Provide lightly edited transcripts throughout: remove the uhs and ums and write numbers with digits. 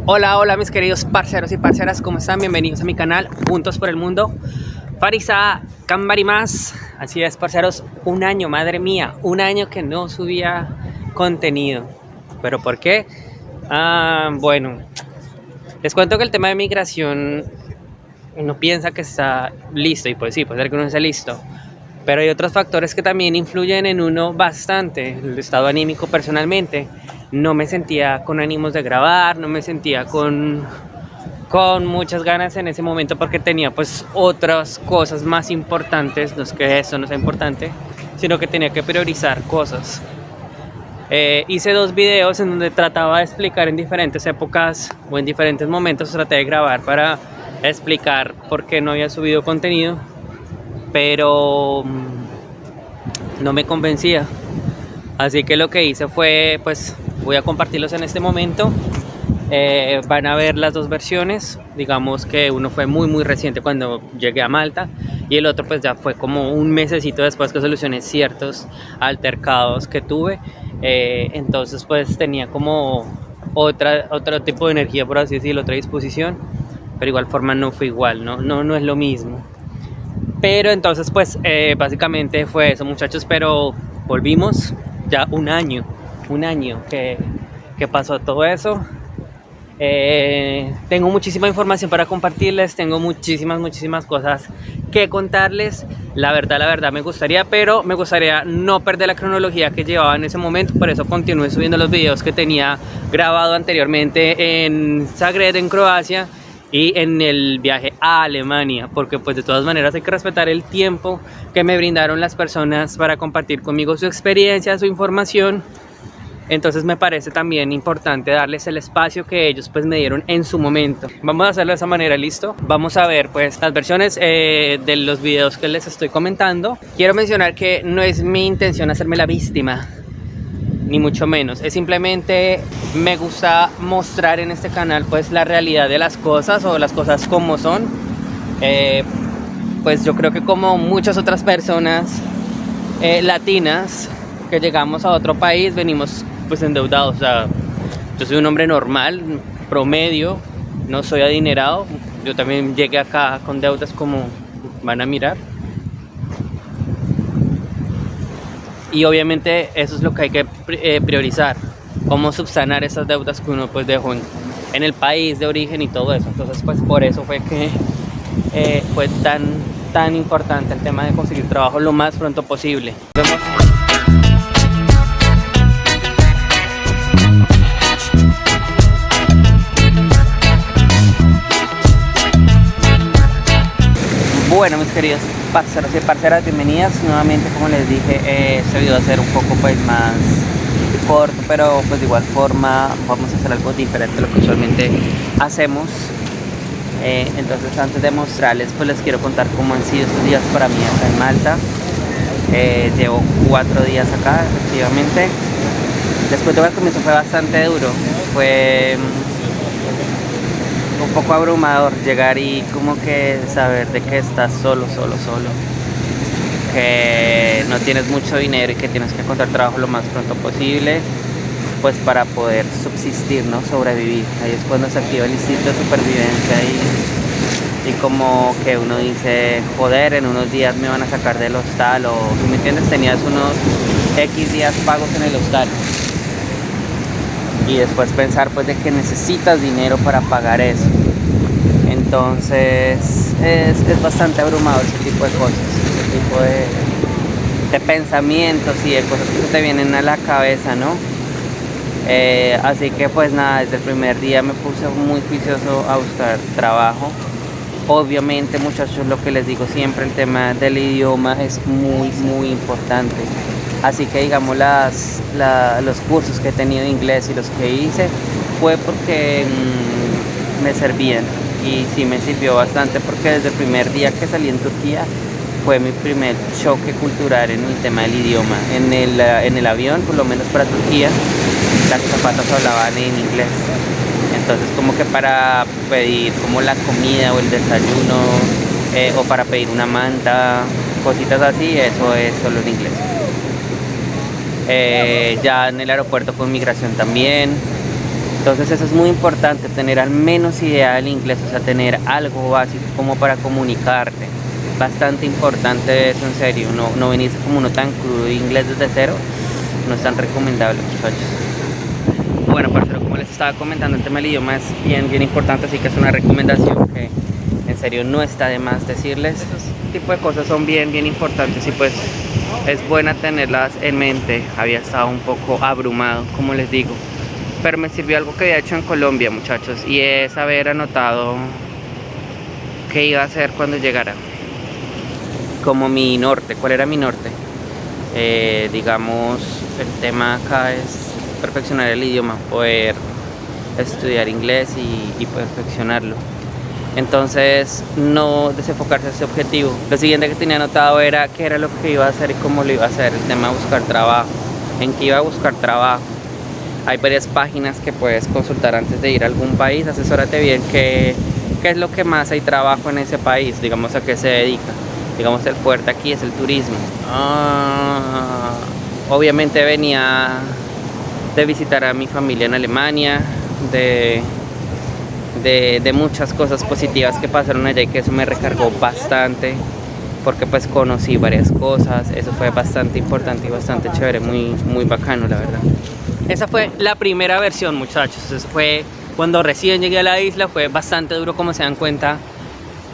Hola, hola mis queridos parceros y parceras, ¿cómo están? Bienvenidos a mi canal Juntos por el Mundo. Farisa Cambarimas. Así es, parceros, un año, madre mía, un año que no subía contenido. ¿Pero por qué? Bueno, les cuento que el tema de migración uno piensa que está listo, y pues sí, puede ser que uno esté listo. Pero hay otros factores que también influyen en uno bastante. El estado anímico personalmente. No me sentía con ánimos de grabar, no me sentía con muchas ganas en ese momento porque tenía pues otras cosas más importantes. No es que eso no sea importante, sino que tenía que priorizar cosas. Hice 2 videos en donde trataba de explicar en diferentes épocas o en diferentes momentos. Traté de grabar para explicar por qué no había subido contenido, pero no me convencía. Así que lo que hice fue, pues voy a compartirlos en este momento. Van a ver las dos versiones. Digamos que uno fue muy reciente cuando llegué a Malta, y el otro pues ya fue como un mesecito después que solucioné ciertos altercados que tuve. Entonces pues tenía como otro tipo de energía, por así decirlo, otra disposición, pero igual forma no fue igual, no es lo mismo. Pero entonces pues básicamente fue eso, muchachos. Pero volvimos ya un año que pasó todo eso. Tengo muchísima información para compartirles, tengo muchísimas cosas que contarles. La verdad me gustaría, pero me gustaría no perder la cronología que llevaba en ese momento. Por eso continué subiendo los videos que tenía grabado anteriormente en Zagreb, en Croacia, y en el viaje a Alemania, porque pues de todas maneras hay que respetar el tiempo que me brindaron las personas para compartir conmigo su experiencia, su información. Entonces me parece también importante darles el espacio que ellos pues me dieron en su momento. Vamos a hacerlo de esa manera, ¿listo? Vamos a ver pues las versiones de los videos que les estoy comentando. Quiero mencionar que no es mi intención hacerme la víctima, ni mucho menos. Es simplemente me gusta mostrar en este canal pues la realidad de las cosas, o las cosas como son. Pues yo creo que como muchas otras personas latinas que llegamos a otro país, venimos pues endeudados. O sea, yo soy un hombre normal, promedio, no soy adinerado. Yo también llegué acá con deudas, como van a mirar. Y obviamente eso es lo que hay que priorizar, cómo subsanar esas deudas que uno pues dejó en el país de origen y todo eso. Entonces pues por eso fue que fue tan importante el tema de conseguir trabajo lo más pronto posible. Nos vemos. Bueno, mis queridos parceros y parceras, bienvenidas nuevamente. Como les dije, este video va a ser un poco pues más corto, pero pues de igual forma vamos a hacer algo diferente a lo que usualmente hacemos. Entonces, antes de mostrarles, pues les quiero contar cómo han sido estos días para mí acá en Malta. Llevo 4 días acá, efectivamente. Después de ver, comienzo fue bastante duro. Fue un poco abrumador llegar y como que saber de que estás solo, que no tienes mucho dinero y que tienes que encontrar trabajo lo más pronto posible, pues para poder subsistir, ¿no? Sobrevivir. Ahí es cuando se activa el instinto de supervivencia y como que uno dice, joder, en unos días me van a sacar del hostal, o ¿tú me entiendes? Tenías unos X días pagos en el hostal, y después pensar pues de que necesitas dinero para pagar eso. Entonces es bastante abrumador ese tipo de cosas, ese tipo de pensamientos y de cosas que se te vienen a la cabeza, ¿no? Así que pues nada, desde el primer día me puse muy juicioso a buscar trabajo. Obviamente, muchachos, lo que les digo siempre, el tema del idioma es muy importante. Así que digamos los cursos que he tenido de inglés y los que hice fue porque me servían, y sí me sirvió bastante, porque desde el primer día que salí en Turquía fue mi primer choque cultural en el tema del idioma. En el avión, por lo menos para Turquía, las azafatas hablaban en inglés. Entonces como que para pedir como la comida o el desayuno, o para pedir una manta, cositas así, eso es solo en inglés. Ya en el aeropuerto con migración también. Entonces eso es muy importante, tener al menos idea del inglés, o sea, tener algo básico como para comunicarte. Bastante importante eso, en serio, no venirse como uno tan crudo de inglés desde cero, no es tan recomendable, muchachos. Bueno, parcero, como les estaba comentando, el tema del idioma es bien importante, así que es una recomendación que en serio no está de más decirles. Esos tipos de cosas son bien importantes y pues es buena tenerlas en mente. Había estado un poco abrumado, como les digo, pero me sirvió algo que había hecho en Colombia, muchachos, y es haber anotado qué iba a hacer cuando llegara, como mi norte. ¿Cuál era mi norte? Digamos, el tema acá es perfeccionar el idioma, poder estudiar inglés y perfeccionarlo. Entonces, no desenfocarse en ese objetivo. Lo siguiente que tenía anotado era qué era lo que iba a hacer y cómo lo iba a hacer. El tema de buscar trabajo, en qué iba a buscar trabajo. Hay varias páginas que puedes consultar antes de ir a algún país. Asesórate bien qué es lo que más hay trabajo en ese país, digamos, a qué se dedica. Digamos, el fuerte aquí es el turismo. Obviamente venía de visitar a mi familia en Alemania, de muchas cosas positivas que pasaron allá y que eso me recargó bastante, porque pues conocí varias cosas. Eso fue bastante importante y bastante chévere, muy bacano, la verdad. Esa fue la primera versión, muchachos. Eso fue cuando recién llegué a la isla. Fue bastante duro, como se dan cuenta.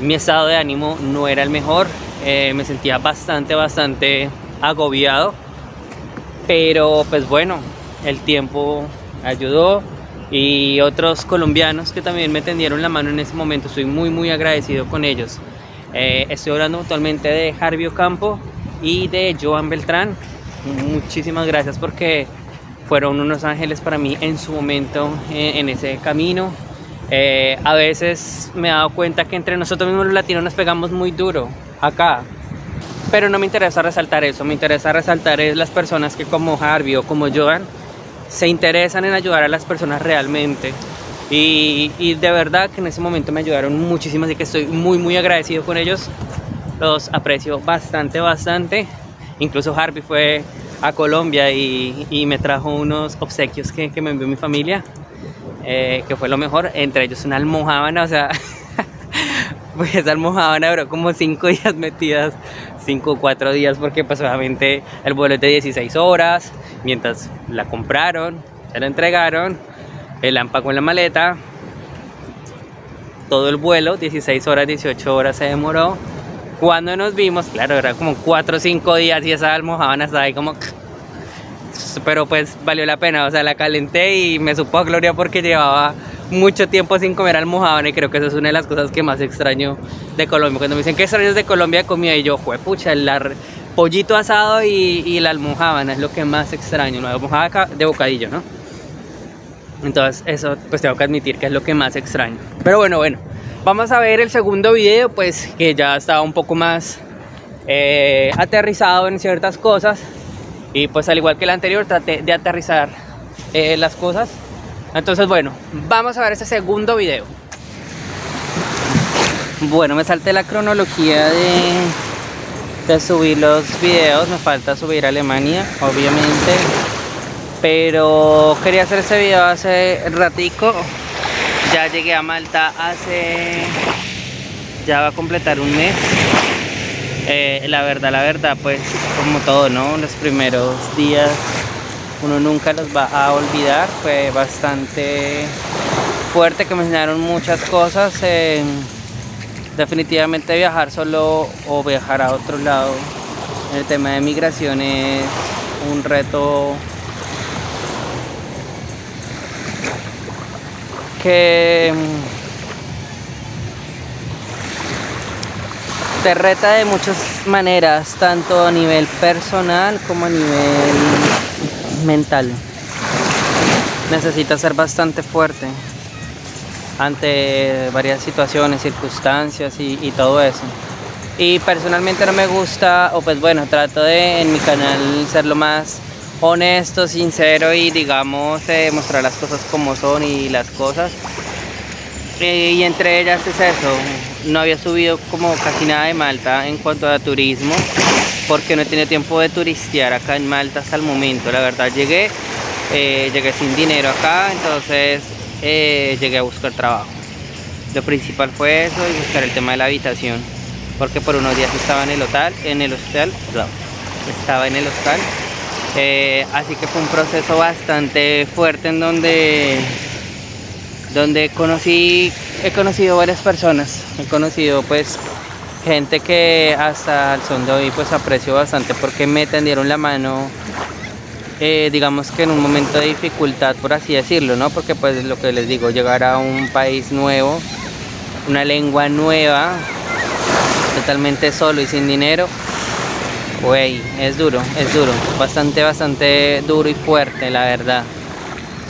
Mi estado de ánimo no era el mejor. Me sentía bastante agobiado, pero pues bueno, el tiempo ayudó, y otros colombianos que también me tendieron la mano en ese momento. Estoy muy agradecido con ellos. Estoy hablando actualmente de Harvey Ocampo y de Joan Beltrán. Muchísimas gracias, porque fueron unos ángeles para mí en su momento en ese camino. A veces me he dado cuenta que entre nosotros mismos los latinos nos pegamos muy duro acá, pero no me interesa resaltar eso. Me interesa resaltar es las personas que, como Harvey o como Joan, se interesan en ayudar a las personas realmente, y de verdad que en ese momento me ayudaron muchísimo, así que estoy muy agradecido con ellos. Los aprecio bastante. Incluso Harvey fue a Colombia y me trajo unos obsequios que me envió mi familia, que fue lo mejor, entre ellos una almojábana. O sea, pues esa almojábana duró como 5 días metidas, 5 o 4 días, porque pues obviamente el vuelo es de 16 horas, mientras la compraron, se la entregaron, la empacó en la maleta, todo el vuelo, 16 horas, 18 horas se demoró. Cuando nos vimos, claro, era como 4 o 5 días y esa almojábana estaba ahí como... Pero pues valió la pena, o sea, la calenté y me supo a gloria, porque llevaba mucho tiempo sin comer almojábana, y creo que eso es una de las cosas que más extraño de Colombia. Cuando me dicen qué extraños de Colombia de comida, y yo, juepucha, el pollito asado y la almojábana es lo que más extraño, la almojábana de bocadillo, ¿no? Entonces eso pues tengo que admitir que es lo que más extraño. Pero bueno, vamos a ver el segundo video, pues que ya estaba un poco más aterrizado en ciertas cosas, y pues al igual que el anterior traté de aterrizar las cosas. Entonces bueno, vamos a ver ese segundo video. Bueno, me salté la cronología de subir los videos. Me falta subir a Alemania, obviamente, pero quería hacer este video hace ratico. Ya llegué a Malta ya va a completar un mes. La verdad, pues como todo, ¿no? Los primeros días uno nunca los va a olvidar. Fue bastante fuerte, que me enseñaron muchas cosas. Definitivamente viajar solo o viajar a otro lado, el tema de migración es un reto que te reta de muchas maneras, tanto a nivel personal como a nivel mental. Necesitas ser bastante fuerte ante varias situaciones, circunstancias y todo eso. Y personalmente no me gusta, o pues bueno, trato de en mi canal ser lo más honesto, sincero y digamos mostrar las cosas como son y las cosas. Y entre ellas es eso. No había subido como casi nada de Malta en cuanto a turismo, porque no he tenido tiempo de turistear acá en Malta hasta el momento. La verdad llegué sin dinero acá, entonces llegué a buscar trabajo. Lo principal fue eso y buscar el tema de la habitación, porque por unos días estaba en el hostal, así que fue un proceso bastante fuerte en donde he conocido varias personas, he conocido pues gente que hasta el son de hoy pues aprecio bastante porque me tendieron la mano, digamos que en un momento de dificultad, por así decirlo, ¿no? Porque pues lo que les digo, llegar a un país nuevo, una lengua nueva, totalmente solo y sin dinero, güey, es duro, bastante duro y fuerte, la verdad.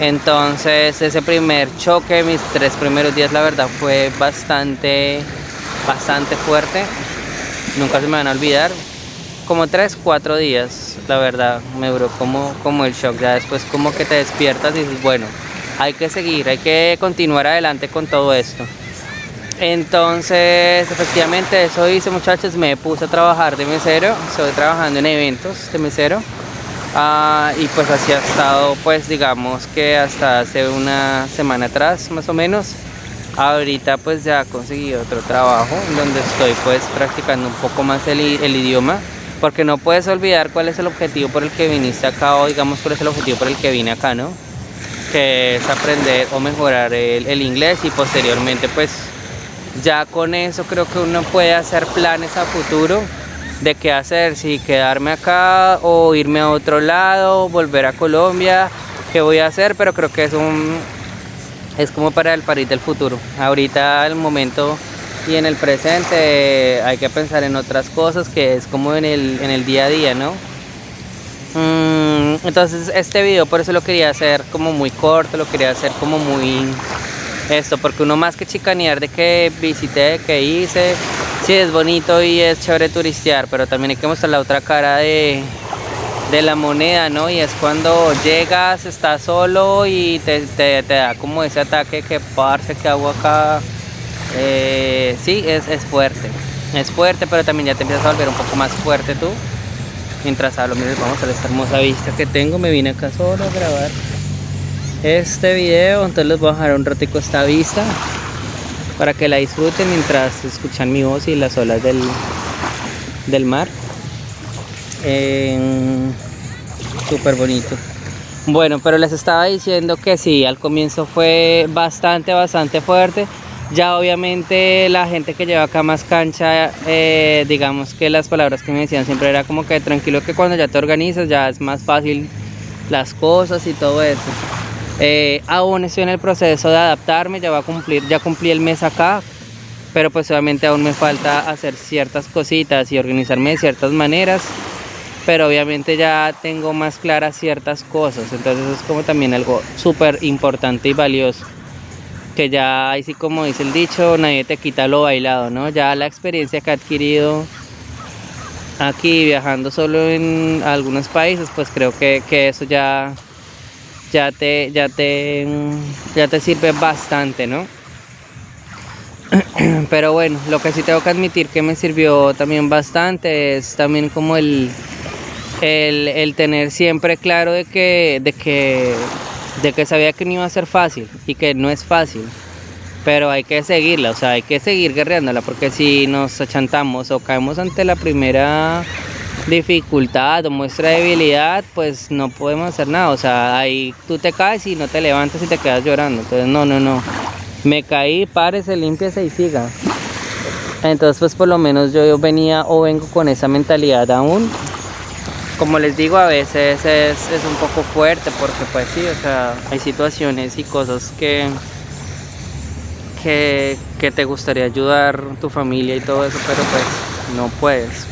Entonces ese primer choque, mis 3 primeros días, la verdad fue bastante fuerte, nunca se me van a olvidar. Como 3-4 días, la verdad, me duró como el shock. Ya después como que te despiertas y dices, bueno, hay que seguir, hay que continuar adelante con todo esto. Entonces, efectivamente, eso hice, muchachos. Me puse a trabajar de mesero. Estoy trabajando en eventos de mesero. Y pues así ha estado, pues digamos que hasta hace una semana atrás, más o menos. Ahorita pues ya conseguí otro trabajo en donde estoy pues practicando un poco más el idioma. Porque no puedes olvidar cuál es el objetivo por el que viniste acá, o digamos cuál es el objetivo por el que vine acá, ¿no? Que es aprender o mejorar el inglés, y posteriormente pues ya con eso creo que uno puede hacer planes a futuro de qué hacer, si quedarme acá o irme a otro lado, volver a Colombia, qué voy a hacer, pero creo que es como para el país del futuro. Ahorita el momento y en el presente hay que pensar en otras cosas, que es como en el día a día, ¿no? Entonces este video por eso lo quería hacer como muy corto, lo quería hacer como muy porque uno más que chicanear de que visité, que hice, sí es bonito y es chévere turistear, pero también hay que mostrar la otra cara de la moneda, ¿no? Y es cuando llegas, estás solo y te da como ese ataque que parce, que hago acá. Sí, es fuerte, pero también ya te empiezas a volver un poco más fuerte tú. Mientras hablo, miren, vamos a ver esta hermosa vista que tengo. Me vine acá solo a grabar este video, entonces les voy a dejar un ratico esta vista para que la disfruten mientras escuchan mi voz y las olas del mar. Súper bonito. Bueno, pero les estaba diciendo que sí, al comienzo fue bastante fuerte. Ya obviamente la gente que lleva acá más cancha, digamos que las palabras que me decían siempre era como que tranquilo, que cuando ya te organizas ya es más fácil las cosas y todo eso. Aún estoy en el proceso de adaptarme, ya cumplí el mes acá, pero pues obviamente aún me falta hacer ciertas cositas y organizarme de ciertas maneras, pero obviamente ya tengo más claras ciertas cosas, entonces es como también algo súper importante y valioso. Que ya, así como dice el dicho, nadie te quita lo bailado, ¿no? Ya la experiencia que he adquirido aquí viajando solo en algunos países, pues creo que eso ya te sirve bastante, ¿no? Pero bueno, lo que sí tengo que admitir que me sirvió también bastante es también como el tener siempre claro de que sabía que no iba a ser fácil y que no es fácil, pero hay que seguirla, o sea, hay que seguir guerreándola, porque si nos achantamos o caemos ante la primera dificultad o muestra de debilidad, pues no podemos hacer nada. O sea, ahí tú te caes y no te levantas y te quedas llorando. Entonces no, me caí, párese, límpiese y siga. Entonces pues por lo menos yo venía o vengo con esa mentalidad aún. Como les digo, a veces es un poco fuerte, porque pues sí, o sea, hay situaciones y cosas que te gustaría ayudar a tu familia y todo eso, pero pues no puedes.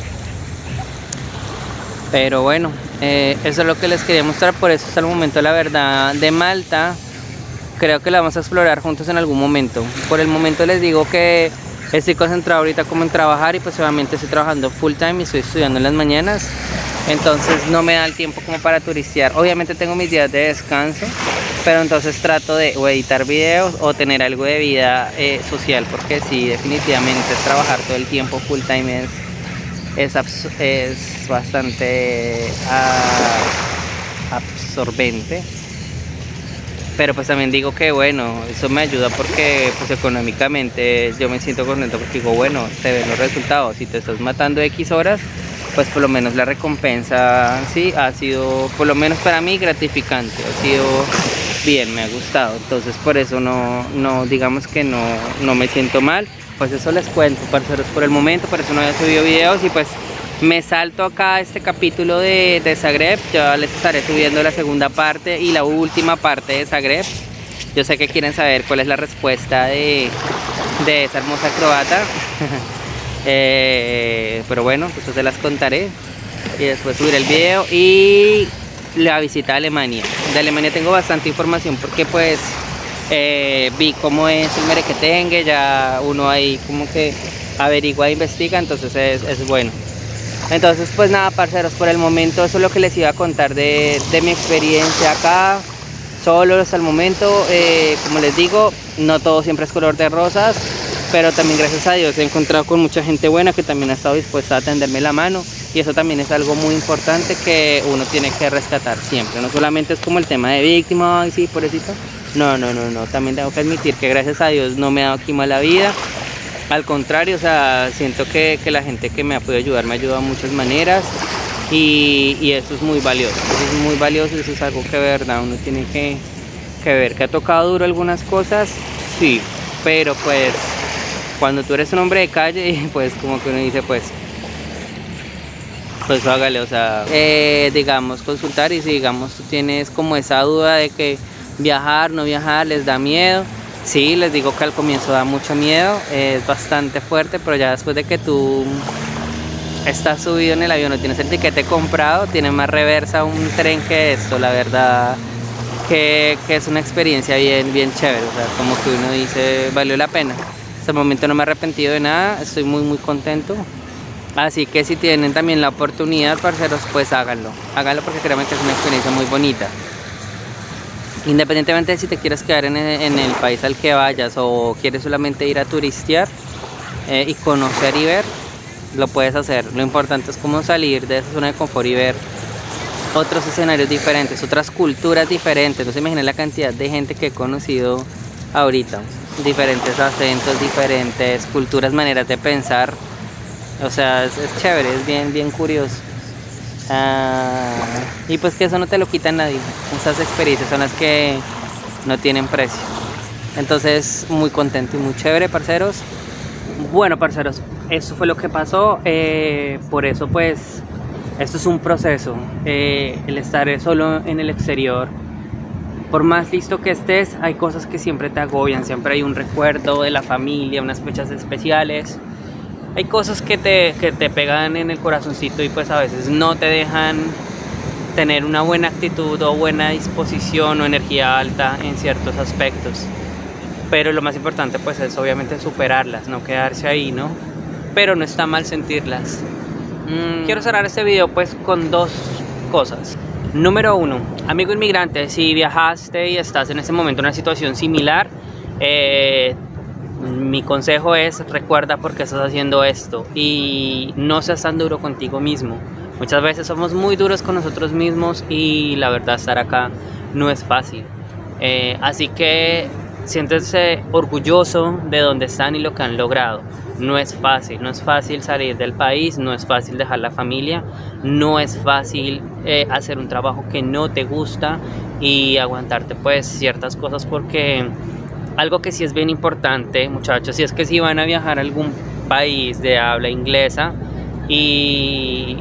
Pero bueno, eso es lo que les quería mostrar. Por eso hasta el momento, la verdad, de Malta creo que la vamos a explorar juntos en algún momento. Por el momento les digo que estoy concentrado ahorita como en trabajar, y pues obviamente estoy trabajando full time y estoy estudiando en las mañanas, entonces no me da el tiempo como para turistear. Obviamente tengo mis días de descanso, pero entonces trato de o editar videos o tener algo de vida social, porque sí, definitivamente trabajar todo el tiempo full time es bastante absorbente. Pero pues también digo que bueno, eso me ayuda porque pues económicamente yo me siento contento porque digo, bueno, te ven los resultados. Si te estás matando X horas, pues por lo menos la recompensa sí ha sido, por lo menos para mí, gratificante. Ha sido bien, me ha gustado. Entonces por eso no digamos que no me siento mal. Pues eso les cuento, parceros, por el momento. Por eso no había subido videos y pues me salto acá este capítulo de Zagreb. Ya les estaré subiendo la segunda parte y la última parte de Zagreb. Yo sé que quieren saber cuál es la respuesta de esa hermosa croata. Pero bueno, pues yo se las contaré y después subiré el video. Y la visita a Alemania. De Alemania tengo bastante información porque pues vi cómo es el merequetengue. Ya uno ahí como que averigua e investiga, entonces es bueno. Entonces pues nada, parceros, por el momento eso es lo que les iba a contar de mi experiencia acá, solo hasta el momento. Como les digo, no todo siempre es color de rosas, pero también gracias a Dios he encontrado con mucha gente buena que también ha estado dispuesta a tenderme la mano, y eso también es algo muy importante que uno tiene que rescatar siempre. No solamente es como el tema de víctima, ay sí, pobrecito, no, también tengo que admitir que gracias a Dios no me ha dado aquí mala vida. Al contrario, o sea, siento que la gente que me ha podido ayudar me ha ayudado de muchas maneras, y eso es muy valioso. Eso es muy valioso, eso es algo que de verdad uno tiene que ver. Que ha tocado duro algunas cosas, sí, pero pues cuando tú eres un hombre de calle, pues como que uno dice, pues hágale, o sea, digamos, consultar. Y si digamos tú tienes como esa duda de que viajar, no viajar, les da miedo. Sí, les digo que al comienzo da mucho miedo, es bastante fuerte, pero ya después de que tú estás subido en el avión, no tienes el tiquete comprado, tiene más reversa un tren que esto, la verdad que es una experiencia bien chévere. O sea, como que uno dice, valió la pena. Hasta el momento no me he arrepentido de nada, estoy muy contento. Así que si tienen también la oportunidad, parceros, pues háganlo porque créanme que es una experiencia muy bonita. Independientemente de si te quieres quedar en el país al que vayas o quieres solamente ir a turistear y conocer y ver, lo puedes hacer. Lo importante es como salir de esa zona de confort y ver otros escenarios diferentes, otras culturas diferentes. No se imaginen la cantidad de gente que he conocido ahorita, diferentes acentos, diferentes culturas, maneras de pensar. O sea, es chévere, es bien curioso. Y pues que eso no te lo quita nadie. Esas experiencias son las que no tienen precio. Entonces muy contento y muy chévere, parceros. Bueno, parceros, eso fue lo que pasó. Por eso pues esto es un proceso. El estar solo en el exterior, por más listo que estés, hay cosas que siempre te agobian. Siempre hay un recuerdo de la familia, unas fechas especiales. Hay cosas que te pegan en el corazoncito y pues a veces no te dejan tener una buena actitud o buena disposición o energía alta en ciertos aspectos. Pero lo más importante pues es obviamente superarlas, no quedarse ahí, ¿no? Pero no está mal sentirlas. Quiero cerrar este video pues con dos cosas. Número 1, amigo inmigrante, si viajaste y estás en este momento en una situación similar, mi consejo es: recuerda por qué estás haciendo esto y no seas tan duro contigo mismo. Muchas veces somos muy duros con nosotros mismos y la verdad estar acá no es fácil. Así que siéntense orgulloso de donde están y lo que han logrado. No es fácil salir del país, no es fácil dejar la familia, no es fácil hacer un trabajo que no te gusta y aguantarte pues ciertas cosas, porque algo que sí es bien importante, muchachos, y es que si van a viajar a algún país de habla inglesa, y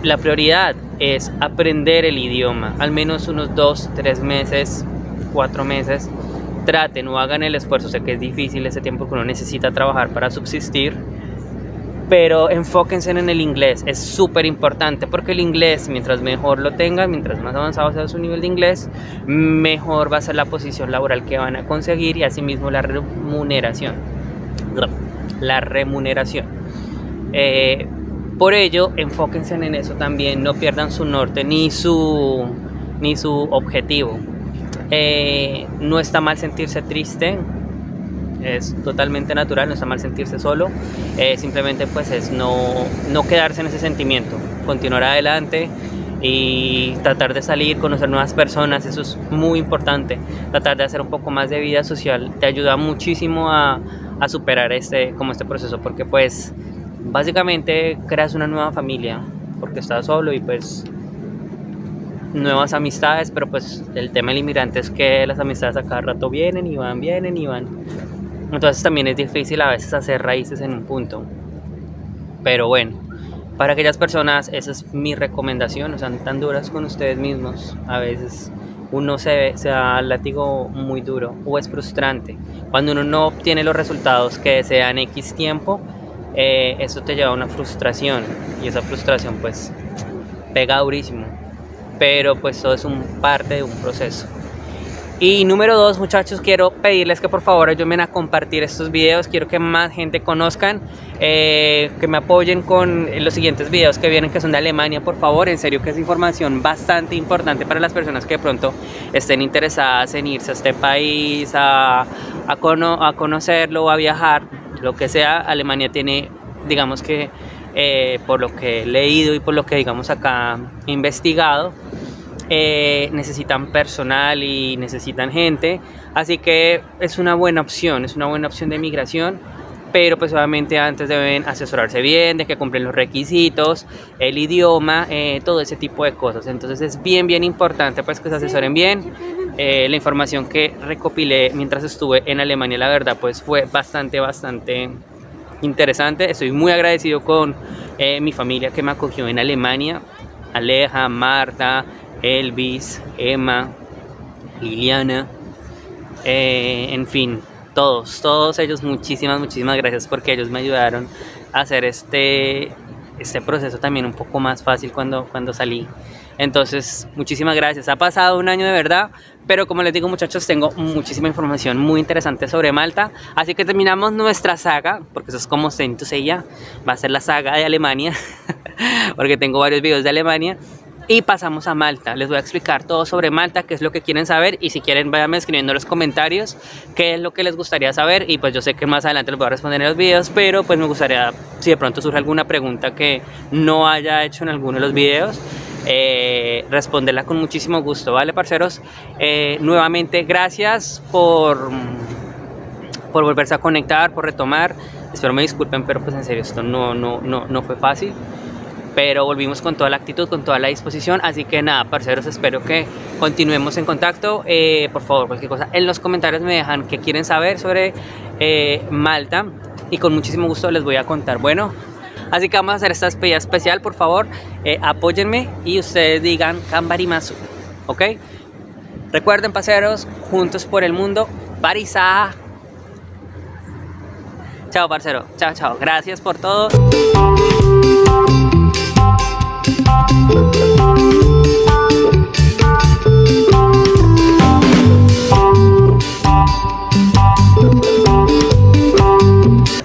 la prioridad es aprender el idioma, al menos unos 2-3 meses, 4 meses, traten o hagan el esfuerzo. Sé que es difícil ese tiempo que uno necesita trabajar para subsistir, pero enfóquense en el inglés, es súper importante, porque el inglés, mientras mejor lo tengan, mientras más avanzado sea su nivel de inglés, mejor va a ser la posición laboral que van a conseguir, y asimismo la remuneración. Por ello, enfóquense en eso también, no pierdan su norte ni su objetivo. No está mal sentirse triste, es totalmente natural, no está mal sentirse solo. Simplemente pues es no quedarse en ese sentimiento, continuar adelante y tratar de salir, conocer nuevas personas, eso es muy importante. Tratar de hacer un poco más de vida social te ayuda muchísimo a superar este proceso, porque pues básicamente creas una nueva familia, porque estás solo y pues nuevas amistades, pero pues el tema del inmigrante es que las amistades a cada rato vienen y van, entonces también es difícil a veces hacer raíces en un punto. Pero bueno, para aquellas personas, esa es mi recomendación, no sean tan duras con ustedes mismos. A veces uno se da al látigo muy duro o es frustrante. Cuando uno no obtiene los resultados que desea en X tiempo, eso te lleva a una frustración y esa frustración pues pega durísimo. Pero pues todo es parte de un proceso. Y número 2, muchachos, quiero pedirles que por favor ayuden a compartir estos videos. Quiero que más gente conozcan, que me apoyen con los siguientes videos que vienen, que son de Alemania, por favor. En serio que es información bastante importante para las personas que de pronto estén interesadas en irse a este país, a conocerlo, a viajar, lo que sea. Alemania tiene, digamos que por lo que he leído y por lo que digamos acá he investigado, necesitan personal y necesitan gente, así que es una buena opción de migración, pero pues obviamente antes deben asesorarse bien de que cumplen los requisitos, el idioma, todo ese tipo de cosas. Entonces es bien importante pues que se asesoren bien. La información que recopilé mientras estuve en Alemania, la verdad pues fue bastante interesante. Estoy muy agradecido con mi familia que me acogió en Alemania: Aleja, Marta, Elvis, Emma, Liliana, en fin, todos ellos, muchísimas gracias, porque ellos me ayudaron a hacer este proceso también un poco más fácil cuando salí. Entonces, muchísimas gracias. Ha pasado un año de verdad, pero como les digo, muchachos, tengo muchísima información muy interesante sobre Malta. Así que terminamos nuestra saga, porque eso es como Saint Seiya, va a ser la saga de Alemania, porque tengo varios videos de Alemania. Y pasamos a Malta. Les voy a explicar todo sobre Malta, qué es lo que quieren saber, y si quieren váyanme escribiendo en los comentarios qué es lo que les gustaría saber, y pues yo sé que más adelante les voy a responder en los videos, pero pues me gustaría, si de pronto surge alguna pregunta que no haya hecho en alguno de los videos, responderla con muchísimo gusto, ¿vale, parceros? Nuevamente gracias por volverse a conectar, por retomar. Espero me disculpen, pero pues en serio esto no fue fácil, pero volvimos con toda la actitud, con toda la disposición. Así que nada, parceros, espero que continuemos en contacto. Por favor, cualquier cosa en los comentarios me dejan qué quieren saber sobre Malta, y con muchísimo gusto les voy a contar. Bueno, así que vamos a hacer esta despedida especial. Por favor, apóyenme y ustedes digan Kambarimasu, ¿ok? Recuerden, parceros, juntos por el mundo. Parisa. Chao, parcero. Chao. Gracias por todo.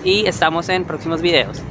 Y estamos en próximos videos.